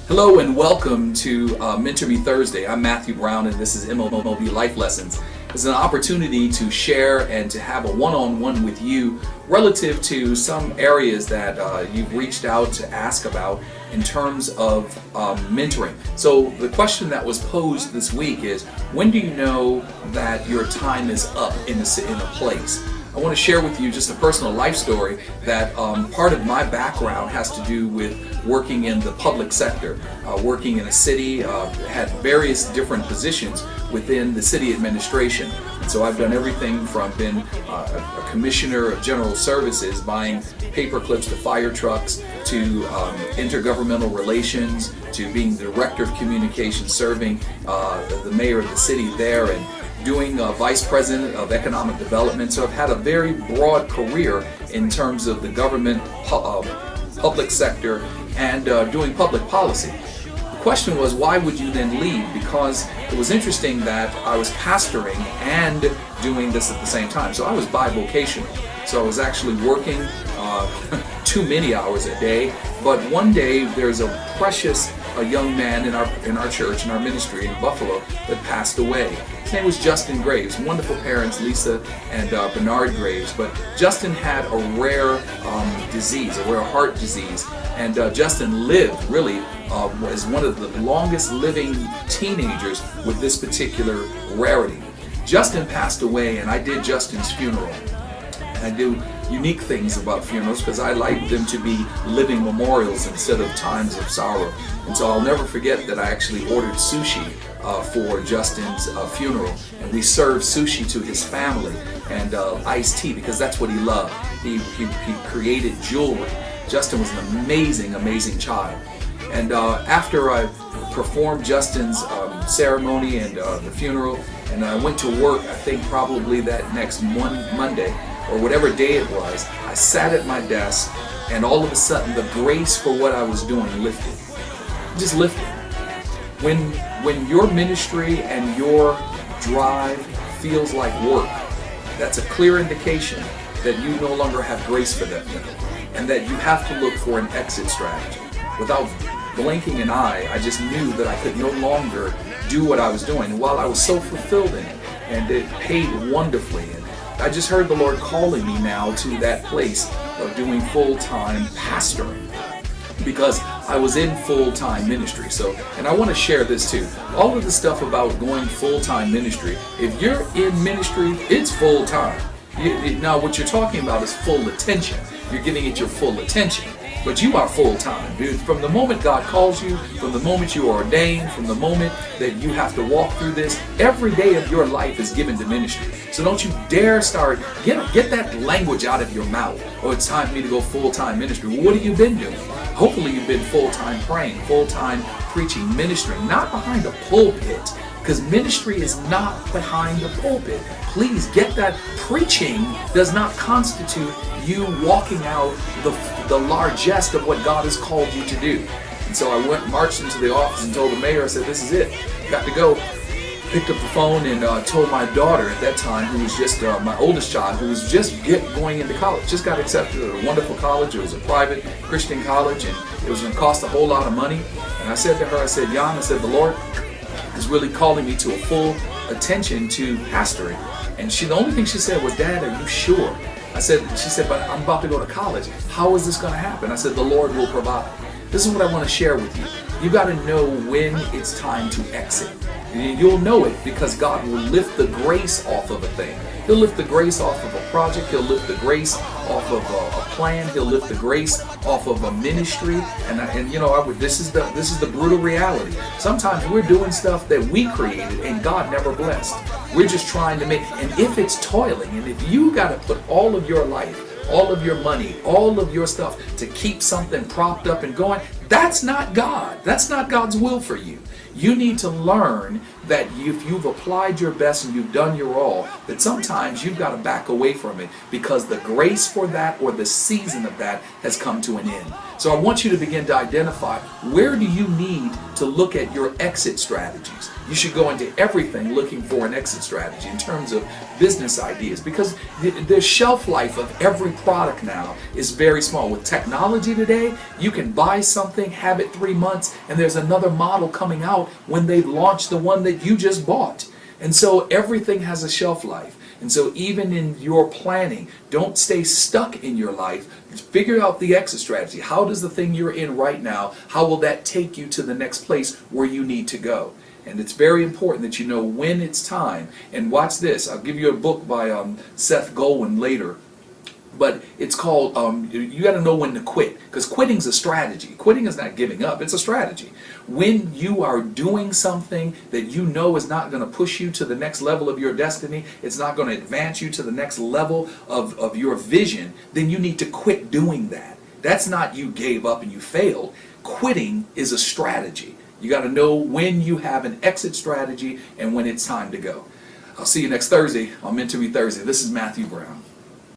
Hello and welcome to Mentor Me Thursday. I'm Matthew Brown and this is MLB Life Lessons. It's an opportunity to share and to have a one-on-one with you relative to some areas that you've reached out to ask about in terms of mentoring. So the question that was posed this week is, when do you know that your time is up in a place? I want to share with you just a personal life story that part of my background has to do with working in the public sector, working in a city, had various different positions within the city administration. And so I've done everything from being a commissioner of general services, buying paper clips to fire trucks, to intergovernmental relations, to being the director of communications, serving the mayor of the city there, and doing vice president of economic development. So I've had a very broad career in terms of the government, public sector, and doing public policy. The question was, why would you then leave? Because it was interesting that I was pastoring and doing this at the same time. So I was bivocational. So I was actually working too many hours a day. But one day there's a precious young man in our church, in our ministry in Buffalo, that passed away. His name was Justin Graves. Wonderful parents, Lisa and Bernard Graves. But Justin had a rare disease, a rare heart disease. And Justin lived really as one of the longest living teenagers with this particular rarity. Justin passed away, and I did Justin's funeral. And I do unique things about funerals because I like them to be living memorials instead of times of sorrow. And so I'll never forget that I actually ordered sushi for Justin's funeral, and we served sushi to his family and iced tea because that's what he loved. He created jewelry. Justin was an amazing child. And after I performed Justin's ceremony and the funeral, and I went to work, I think probably that next Monday, or whatever day it was, I sat at my desk, and all of a sudden the grace for what I was doing lifted. Just lifted. When your ministry and your drive feels like work, that's a clear indication that you no longer have grace for that thing, and that you have to look for an exit strategy. Without blinking an eye, I just knew that I could no longer do what I was doing. And while I was so fulfilled in it, and it paid wonderfully, and I just heard the Lord calling me now to that place of doing full-time pastoring, because I was in full-time ministry. So, and I want to share this too. All of the stuff about going full-time ministry, if you're in ministry, it's full-time. Now what you're talking about is full attention. You're giving it your full attention. But you are full-time, dude. From the moment God calls you, from the moment you are ordained, from the moment that you have to walk through this, every day of your life is given to ministry. So don't you dare get that language out of your mouth. Oh, it's time for me to go full-time ministry. Well, what have you been doing? Hopefully you've been full-time praying, full-time preaching, ministering, not behind a pulpit. Because ministry is not behind the pulpit. Please get that. Preaching does not constitute you walking out the largesse of what God has called you to do. And so I marched into the office and told the mayor, I said, this is it. Got to go. Picked up the phone and told my daughter at that time, who was just my oldest child, who was just going into college, just got accepted at a wonderful college. It was a private Christian college, and it was going to cost a whole lot of money. And I said to her, I said, Jan, I said, the Lord is really calling me to a full attention to pastoring. And the only thing she said was, Dad, are you sure? She said, but I'm about to go to college. How is this going to happen? I said, the Lord will provide. This is what I want to share with you. You got to know when it's time to exit. You'll know it because God will lift the grace off of a thing. He'll lift the grace off of a project. He'll lift the grace off of a plan. He'll lift the grace off of a ministry. This is the brutal reality. Sometimes we're doing stuff that we created and God never blessed. We're just trying to and if it's toiling, and if you got to put all of your life, all of your money, all of your stuff to keep something propped up and going, that's not God. That's not God's will for you. You need to learn that if you've applied your best and you've done your all, that sometimes you've got to back away from it because the grace for that or the season of that has come to an end. So I want you to begin to identify, where do you need to look at your exit strategies? You should go into everything looking for an exit strategy in terms of business ideas, because the shelf life of every product now is very small. With technology today, you can buy something, have it 3 months, and there's another model coming out when they launch the one that you just bought. And so everything has a shelf life. And so even in your planning, don't stay stuck in your life. Figure out the exit strategy. How does the thing you're in right now, how will that take you to the next place where you need to go? And it's very important that you know when it's time. And watch this. I'll give you a book by Seth Godin later. But it's called, you got to know when to quit. Because quitting's a strategy. Quitting is not giving up. It's a strategy. When you are doing something that you know is not going to push you to the next level of your destiny, it's not going to advance you to the next level of your vision, then you need to quit doing that. That's not you gave up and you failed. Quitting is a strategy. You got to know when you have an exit strategy and when it's time to go. I'll see you next Thursday on Mentoring Thursday. This is Matthew Brown.